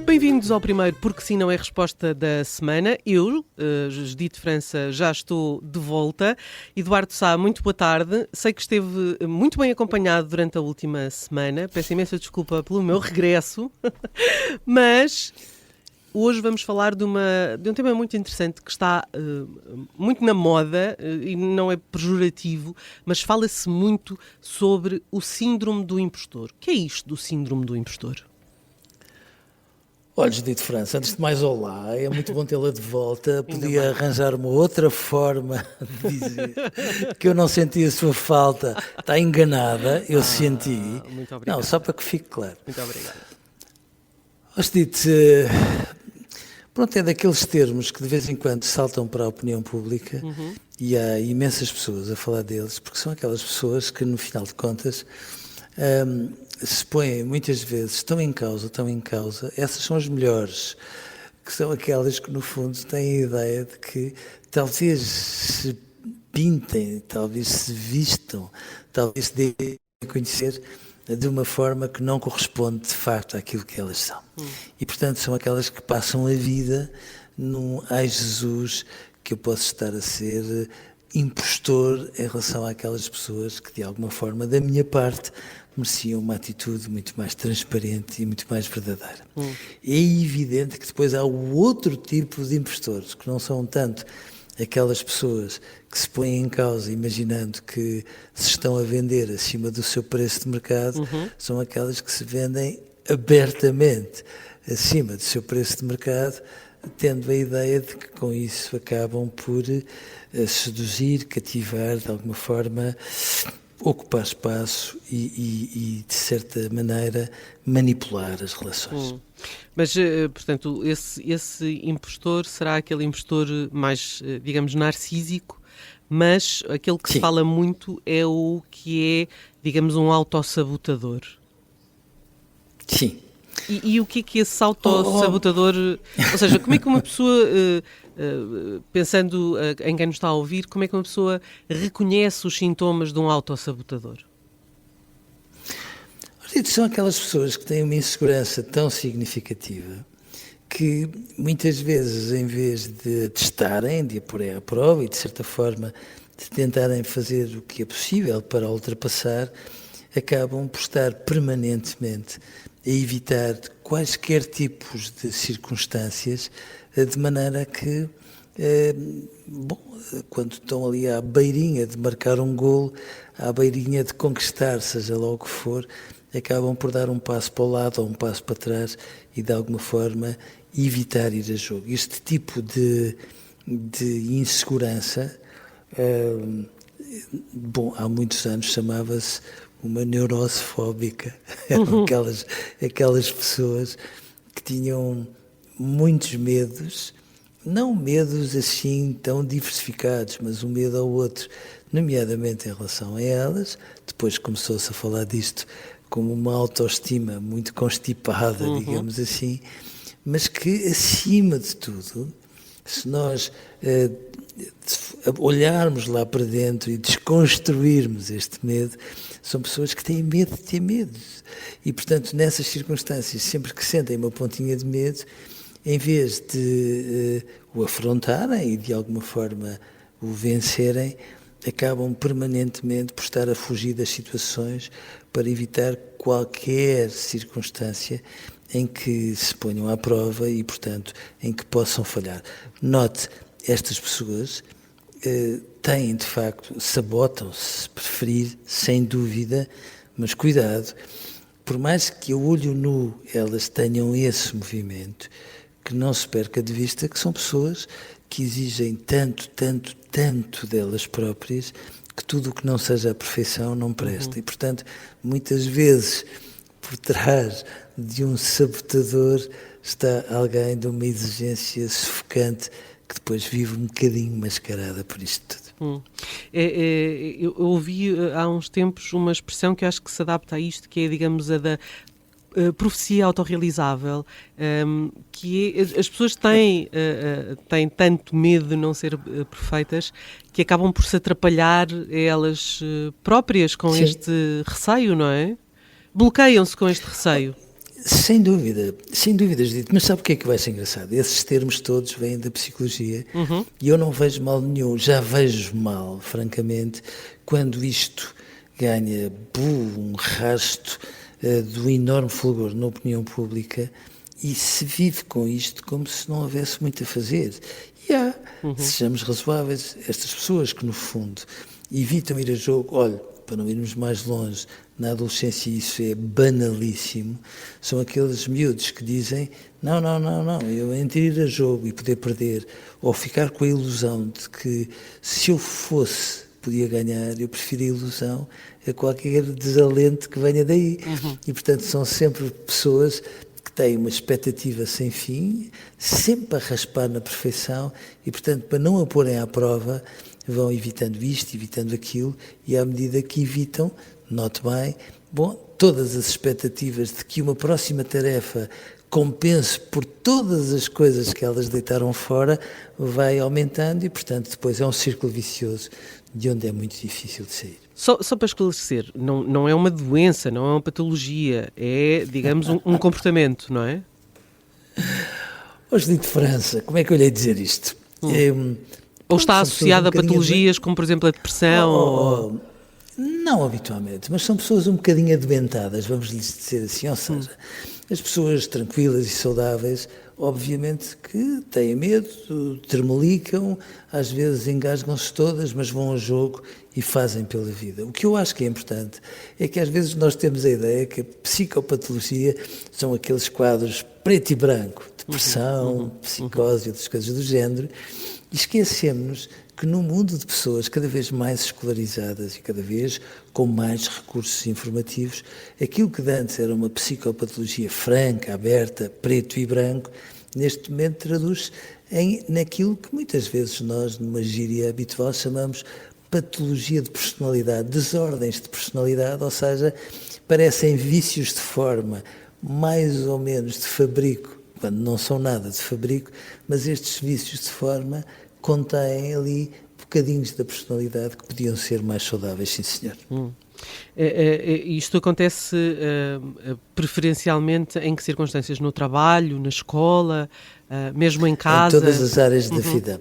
Bem-vindos ao primeiro Porque Sim Não é Resposta da semana. Eu, Judite França, já estou de volta. Eduardo Sá, muito boa tarde. Sei que esteve muito bem acompanhado durante a última semana. Peço imensa desculpa pelo meu regresso. Mas hoje vamos falar de um tema muito interessante que está muito na moda e não é pejorativo, mas fala-se muito sobre o síndrome do impostor. O que é isto do síndrome do impostor? Olha, Judite França, antes de mais, olá, é muito bom tê-la de volta. Podia arranjar uma outra forma de dizer que eu não senti a sua falta. Está enganada, eu senti. Muito obrigado. Não, só para que fique claro. Muito obrigado. Judite, pronto, é daqueles termos que de vez em quando saltam para a opinião pública e há imensas pessoas a falar deles, porque são aquelas pessoas que, no final de contas, se põem muitas vezes, estão em causa, essas são as melhores, que são aquelas que no fundo têm a ideia de que talvez se pintem, talvez se vistam, talvez se dêem a conhecer de uma forma que não corresponde de facto àquilo que elas são. E portanto são aquelas que passam a vida num ai Jesus que eu posso estar a ser impostor em relação àquelas pessoas que de alguma forma da minha parte mereciam uma atitude muito mais transparente e muito mais verdadeira. É evidente que depois há o outro tipo de impostores, que não são tanto aquelas pessoas que se põem em causa imaginando que se estão a vender acima do seu preço de mercado, são aquelas que se vendem abertamente acima do seu preço de mercado, tendo a ideia de que com isso acabam por seduzir, cativar, de alguma forma, ocupar espaço e de certa maneira, manipular as relações. Mas, portanto, esse impostor será aquele impostor mais, digamos, narcísico, mas aquele que se fala muito é o que é, digamos, um autossabotador. Sim. E o que é esse autossabotador? Ou seja, como é que uma pessoa, pensando em quem nos está a ouvir, como é que uma pessoa reconhece os sintomas de um autossabotador? São aquelas pessoas que têm uma insegurança tão significativa que muitas vezes, em vez de testarem, de a porem à prova e de certa forma de tentarem fazer o que é possível para ultrapassar, acabam por estar permanentemente a evitar quaisquer tipos de circunstâncias, de maneira que, quando estão ali à beirinha de marcar um golo, à beirinha de conquistar, seja lá o que for, acabam por dar um passo para o lado ou um passo para trás e, de alguma forma, evitar ir a jogo. Este tipo de insegurança, há muitos anos chamava-se uma neurose fóbica. Eram aquelas pessoas que tinham muitos medos, não medos assim tão diversificados, mas um medo ao outro, nomeadamente em relação a elas. Depois começou-se a falar disto como uma autoestima muito constipada, digamos assim, mas que, acima de tudo, se nós olharmos lá para dentro e desconstruirmos este medo, são pessoas que têm medo de ter medo. E, portanto, nessas circunstâncias, sempre que sentem uma pontinha de medo, em vez de o afrontarem e, de alguma forma, o vencerem, acabam permanentemente por estar a fugir das situações para evitar qualquer circunstância em que se ponham à prova e, portanto, em que possam falhar. Note, estas pessoas têm, de facto, sabotam-se, se preferir, sem dúvida, mas cuidado, por mais que a olho nu elas tenham esse movimento, que não se perca de vista que são pessoas que exigem tanto delas próprias, que tudo o que não seja a perfeição não presta. E, portanto, muitas vezes, por trás de um sabotador está alguém de uma exigência sufocante que depois vive um bocadinho mascarada por isto tudo. Eu ouvi há uns tempos uma expressão que acho que se adapta a isto, que é, digamos, a da profecia autorrealizável, que as pessoas têm tanto medo de não ser perfeitas que acabam por se atrapalhar elas próprias com Sim. este receio, não é? Bloqueiam-se com este receio. Sem dúvida, Judite. Mas sabe o que é que vai ser engraçado? Esses termos todos vêm da psicologia e eu não vejo mal nenhum. Já vejo mal, francamente, quando isto ganha um rasto do enorme fulgor na opinião pública e se vive com isto como se não houvesse muito a fazer. E há, sejamos razoáveis, estas pessoas que, no fundo, evitam ir a jogo, olha, para não irmos mais longe, na adolescência isso é banalíssimo, são aqueles miúdos que dizem não, eu entre ir a jogo e poder perder, ou ficar com a ilusão de que se eu fosse podia ganhar, eu prefiro a ilusão a qualquer desalento que venha daí. E portanto são sempre pessoas que têm uma expectativa sem fim, sempre a raspar na perfeição e portanto para não a porem à prova vão evitando isto, evitando aquilo, e à medida que evitam, note bem, todas as expectativas de que uma próxima tarefa compense por todas as coisas que elas deitaram fora, vai aumentando e, portanto, depois é um círculo vicioso de onde é muito difícil de sair. Só para esclarecer, não é uma doença, não é uma patologia, é, digamos, um comportamento, não é? Hoje de França, como é que eu lhe hei dizer isto? Ou está associado a patologias como, por exemplo, a depressão? Não habitualmente, mas são pessoas um bocadinho adventadas, vamos lhes dizer assim, ou seja, as pessoas tranquilas e saudáveis, obviamente que têm medo, tremelicam, às vezes engasgam-se todas, mas vão ao jogo e fazem pela vida. O que eu acho que é importante é que às vezes nós temos a ideia que a psicopatologia são aqueles quadros preto e branco, depressão, psicose e outras coisas do género, e esquecemos que no mundo de pessoas cada vez mais escolarizadas e cada vez com mais recursos informativos, aquilo que antes era uma psicopatologia franca, aberta, preto e branco, neste momento traduz-se naquilo que muitas vezes nós, numa gíria habitual, chamamos patologia de personalidade, desordens de personalidade, ou seja, parecem vícios de forma, mais ou menos de fabrico, quando não são nada de fabrico, mas estes vícios de forma contêm ali bocadinhos da personalidade que podiam ser mais saudáveis, sim senhor. Isto acontece preferencialmente em que circunstâncias? No trabalho, na escola, mesmo em casa? Em todas as áreas da vida.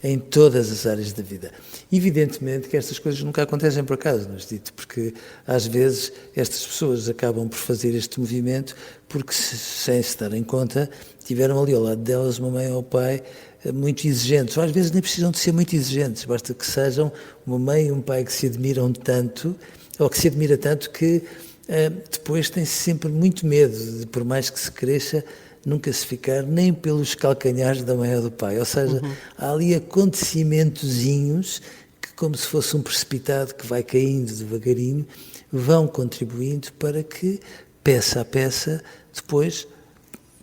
Em todas as áreas da vida. Evidentemente que estas coisas nunca acontecem por acaso, mas dito, porque às vezes estas pessoas acabam por fazer este movimento porque, sem se darem conta, tiveram ali ao lado delas uma mãe ou pai muito exigentes, ou às vezes nem precisam de ser muito exigentes, basta que sejam uma mãe e um pai que se admiram tanto, ou que se admira tanto que depois tem-se sempre muito medo de, por mais que se cresça, nunca se ficar nem pelos calcanhares da mãe ou do pai. Ou seja, há ali acontecimentozinhos que, como se fosse um precipitado que vai caindo devagarinho, vão contribuindo para que, peça a peça, depois,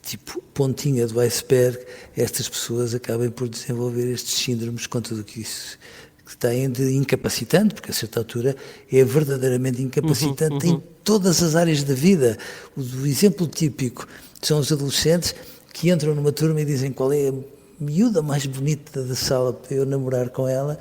tipo pontinha do iceberg, estas pessoas acabem por desenvolver estes síndromes com tudo o que isso que têm de incapacitante, porque a certa altura é verdadeiramente incapacitante em todas as áreas da vida. O exemplo típico são os adolescentes que entram numa turma e dizem qual é a miúda mais bonita da sala para eu namorar com ela,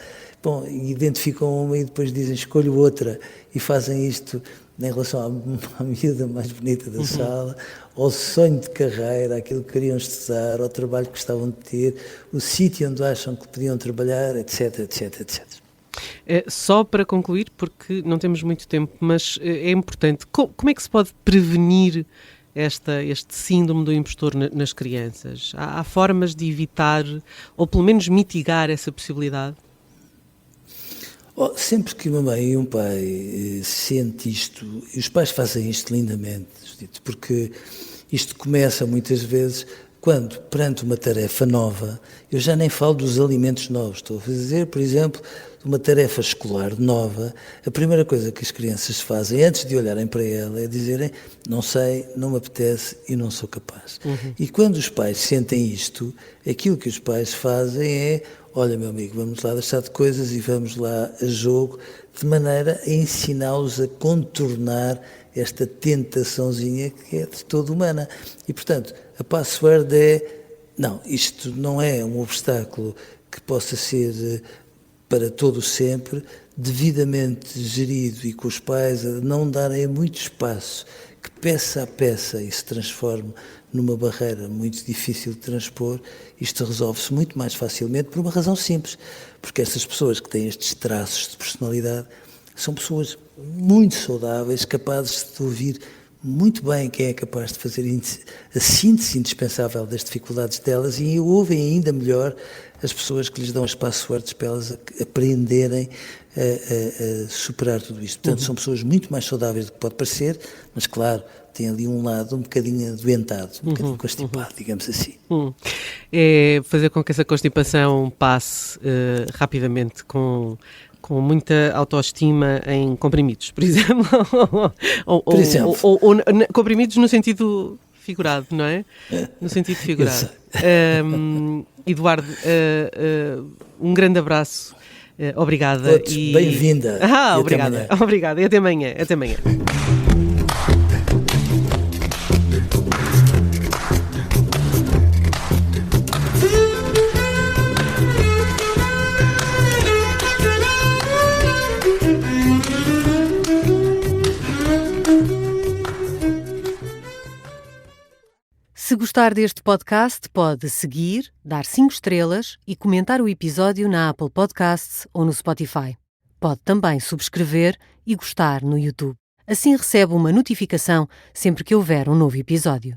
identificam uma e depois dizem escolho outra e fazem isto em relação à miúda mais bonita da sala, ao sonho de carreira, aquilo que queriam estudar, ao trabalho que gostavam de ter, o sítio onde acham que podiam trabalhar, etc, etc, etc. Só para concluir, porque não temos muito tempo, mas é importante, como é que se pode prevenir este síndrome do impostor nas crianças? Há formas de evitar, ou pelo menos mitigar essa possibilidade? Sempre que uma mãe e um pai sente isto, e os pais fazem isto lindamente, porque isto começa muitas vezes quando, perante uma tarefa nova, eu já nem falo dos alimentos novos, estou a dizer, por exemplo, uma tarefa escolar nova, a primeira coisa que as crianças fazem, antes de olharem para ela, é dizerem não sei, não me apetece e não sou capaz. E quando os pais sentem isto, aquilo que os pais fazem é olha, meu amigo, vamos lá deixar de coisas e vamos lá a jogo, de maneira a ensiná-los a contornar esta tentaçãozinha que é de toda humana. E, portanto, a password é... Não, isto não é um obstáculo que possa ser para todo sempre, devidamente gerido e com os pais a não darem muito espaço, que peça a peça e se transforme numa barreira muito difícil de transpor, isto resolve-se muito mais facilmente por uma razão simples, porque essas pessoas que têm estes traços de personalidade são pessoas muito saudáveis, capazes de ouvir muito bem quem é capaz de fazer a síntese indispensável das dificuldades delas e ouvem ainda melhor as pessoas que lhes dão as passwords para elas aprenderem a superar tudo isto. Portanto, são pessoas muito mais saudáveis do que pode parecer, mas claro, tem ali um lado um bocadinho adoentado, um bocadinho constipado, digamos assim. É fazer com que essa constipação passe rapidamente com muita autoestima em comprimidos, por exemplo. Por exemplo. Ou comprimidos no sentido figurado, não é? No sentido figurado. Eduardo, um grande abraço. Obrigada. Outros, bem-vinda. Obrigada. Obrigada. E até amanhã. Até amanhã. Se gostar deste podcast, pode seguir, dar 5 estrelas e comentar o episódio na Apple Podcasts ou no Spotify. Pode também subscrever e gostar no YouTube. Assim recebe uma notificação sempre que houver um novo episódio.